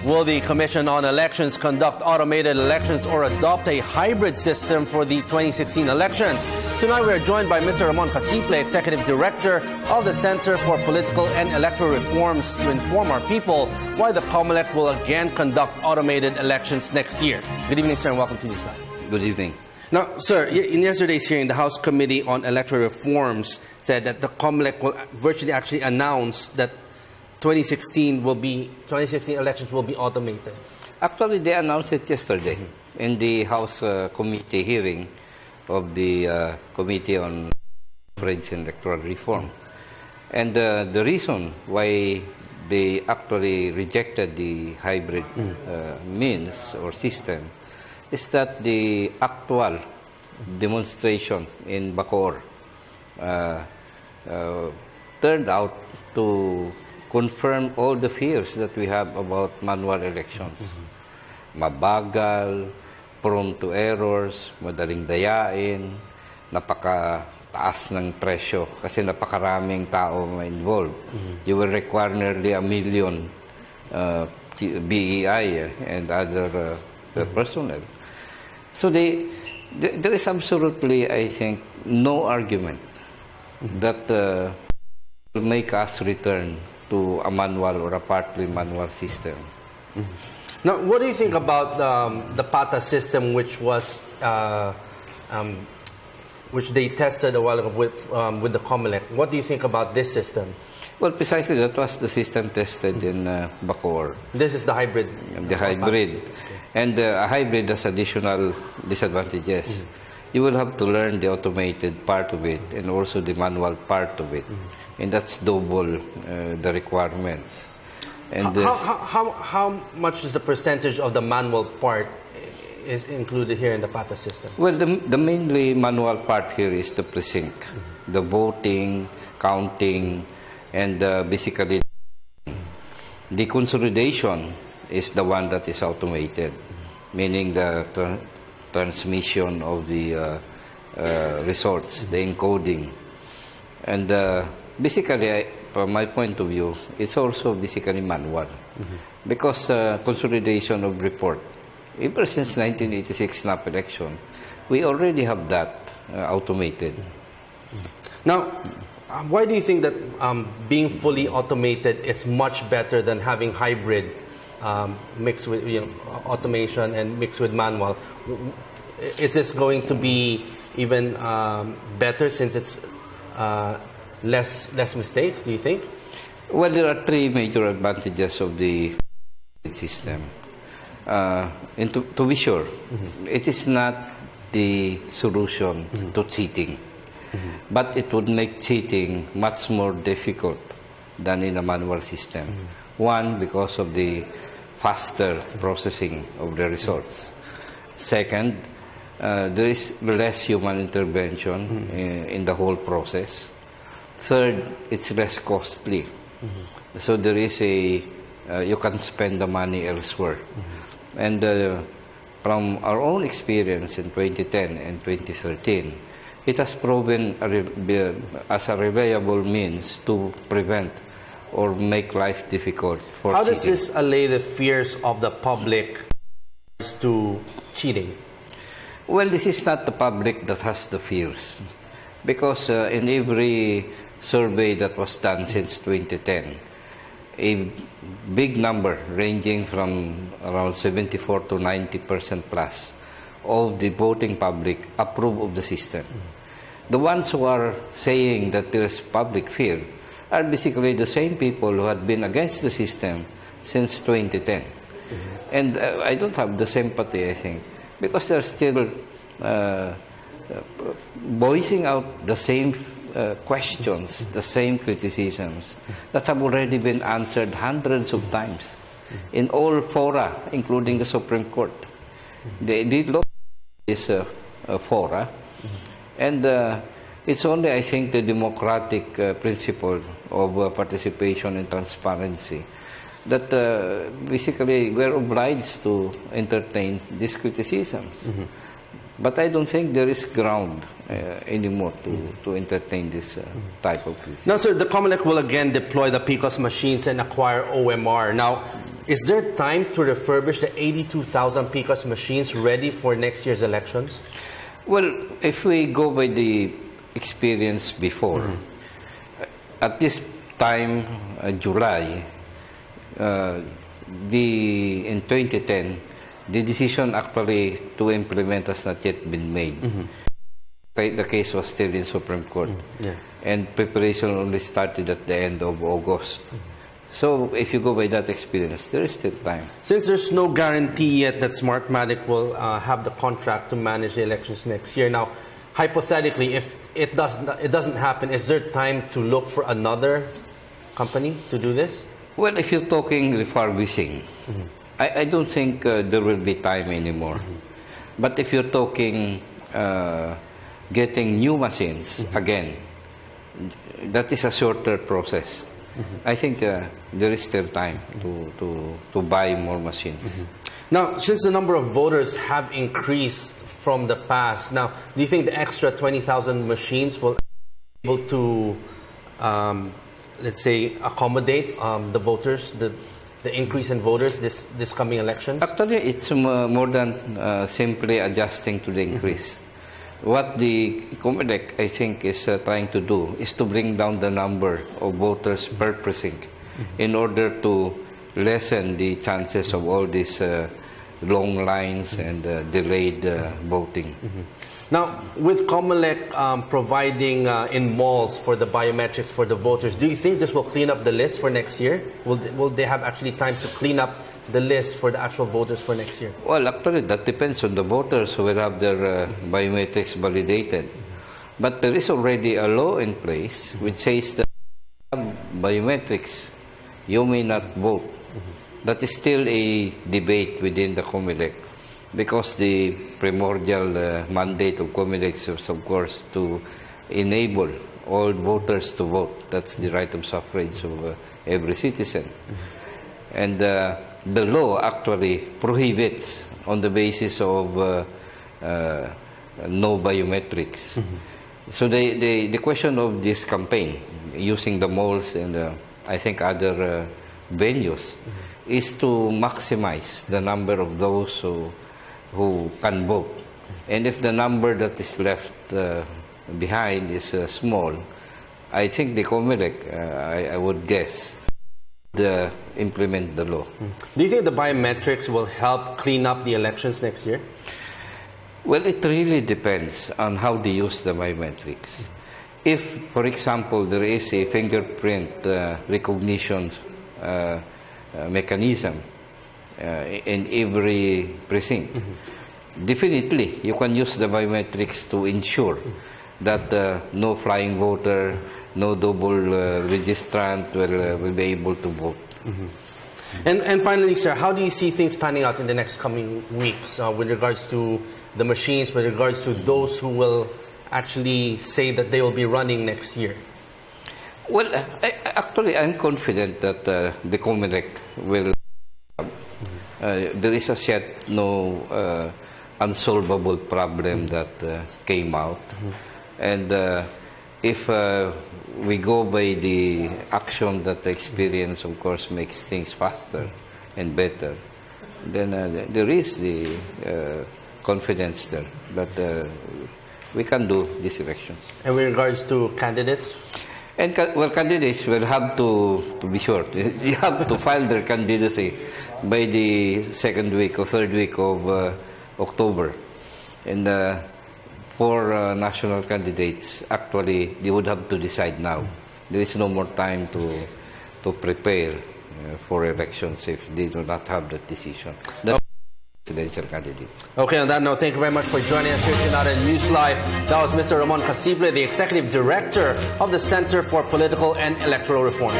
Will the Commission on Elections conduct automated elections or adopt a hybrid system for the 2016 elections? Tonight we are joined by Mr. Ramon Casiple, Executive Director of the Center for Political and Electoral Reforms, to inform our people why the COMELEC will again conduct automated elections next year. Good evening, sir, and welcome to NewsLife. Good evening. Now, sir, in yesterday's hearing, the House Committee on Electoral Reforms said that the COMELEC will virtually actually announce that 2016 elections will be automated. Actually, they announced it yesterday in the House Committee hearing of the Committee on Foreign and Electoral Reform. And the reason why they actually rejected the hybrid means or system is that the actual demonstration in Bacoor turned out to confirm all the fears that we have about manual elections. Mabagal, prone to errors, madaling dayain, napakataas ng presyo kasi napakaraming tao involved. You will require nearly 1 million BEI and other personnel. So there is absolutely, I think, no argument that will make us return to a manual or a partly manual system. Now, what do you think about the PATA system, which was which they tested a while ago with the COMELEC? What do you think about this system? Well, precisely that was the system tested in Bacoor. This is the hybrid. The hybrid. Okay. And a hybrid has additional disadvantages. You will have to learn the automated part of it and also the manual part of it. And that's double the requirements. And how much is the percentage of the manual part is included here in the PATA system? Well, the mainly manual part here is the precinct, the voting, counting, and basically the consolidation is the one that is automated, meaning the transmission of the results, the encoding. And basically, from my point of view, it's also basically manual. Because consolidation of report, ever since 1986 snap election, we already have that automated. Now, why do you think that being fully automated is much better than having hybrid mixed with automation and mixed with manual? Is this going to be even better since it's less mistakes, do you think? Well, there are three major advantages of the system. And to be sure, it is not the solution to cheating. But it would make cheating much more difficult than in a manual system. One, because of the faster processing of the results. Second, there is less human intervention in the whole process. Third, it's less costly. So there is you can spend the money elsewhere. And from our own experience in 2010 and 2013, it has proven as a reliable means to prevent or make life difficult for cheating. How does this allay the fears of the public to cheating? Well, this is not the public that has the fears. Because in every survey that was done since 2010, a big number ranging from around 74 to 90% plus of the voting public approve of the system. The ones who are saying that there is public fear are basically the same people who had been against the system since 2010. And I don't have the sympathy, I think, because they're still voicing out the same questions, the same criticisms that have already been answered hundreds of times in all fora, including the Supreme Court. They did look at this fora, and it's only, I think, the democratic principle of participation and transparency that basically we're obliged to entertain these criticisms. But I don't think there is ground anymore to entertain this type of criticism. Now, sir, the COMELEC will again deploy the PCOS machines and acquire OMR. Now, Is there time to refurbish the 82,000 PCOS machines ready for next year's elections? Well, if we go by the experience before, at this time, July, in 2010, the decision actually to implement has not yet been made. The case was still in Supreme Court, and preparation only started at the end of August. So if you go by that experience, there is still time. Since there's no guarantee yet that Smartmatic will have the contract to manage the elections next year, now, hypothetically, if it doesn't happen, is there time to look for another company to do this? Well, if you're talking refurbishing, I don't think there will be time anymore. But if you're talking getting new machines, again, that is a shorter process. I think there is still time to buy more machines. Now, since the number of voters have increased from the past, now, do you think the extra 20,000 machines will be able to, let's say, accommodate the voters, the increase in voters this coming elections? Actually, it's more than simply adjusting to the increase. What the COMELEC, I think, is trying to do is to bring down the number of voters per precinct in order to lessen the chances of all these long lines and delayed voting. Now, with COMELEC providing in malls for the biometrics for the voters, do you think this will clean up the list for next year? Will they have actually time to clean up the list for the actual voters for next year? Well, actually, that depends on the voters who will have their biometrics validated. But there is already a law in place which says that if you have biometrics, you may not vote. That is still a debate within the COMELEC, because the primordial mandate of COMELEC is, of course, to enable all voters to vote. That's the right of suffrage of every citizen. And the law actually prohibits on the basis of no biometrics. So the question of this campaign, using the malls and I think other venues, is to maximize the number of those who can vote. And if the number that is left behind is small, I think the COMELEC, I would guess, implement the law. Do you think the biometrics will help clean up the elections next year? Well, it really depends on how they use the biometrics. If, for example, there is a fingerprint recognition mechanism in every precinct, definitely you can use the biometrics to ensure that no flying voter, no double registrant will be able to vote. And finally, sir, how do you see things panning out in the next coming weeks with regards to the machines, with regards to those who will actually say that they will be running next year? Well, I'm confident that the COMELEC will. There is as yet no unsolvable problem that came out. And if we go by the action that the experience, of course, makes things faster and better, then there is the confidence there. But we can do this election. And with regards to candidates? And well, candidates will have to be sure. You have to file their candidacy by the second week or third week of October. And for national candidates, actually, they would have to decide now. There is no more time to prepare for elections if they do not have that decision. Presidential candidates. Okay, on that note, thank you very much for joining us here tonight on NewsLife. That was Mr. Ramon Casiple, the Executive Director of the Center for Political and Electoral Reforms.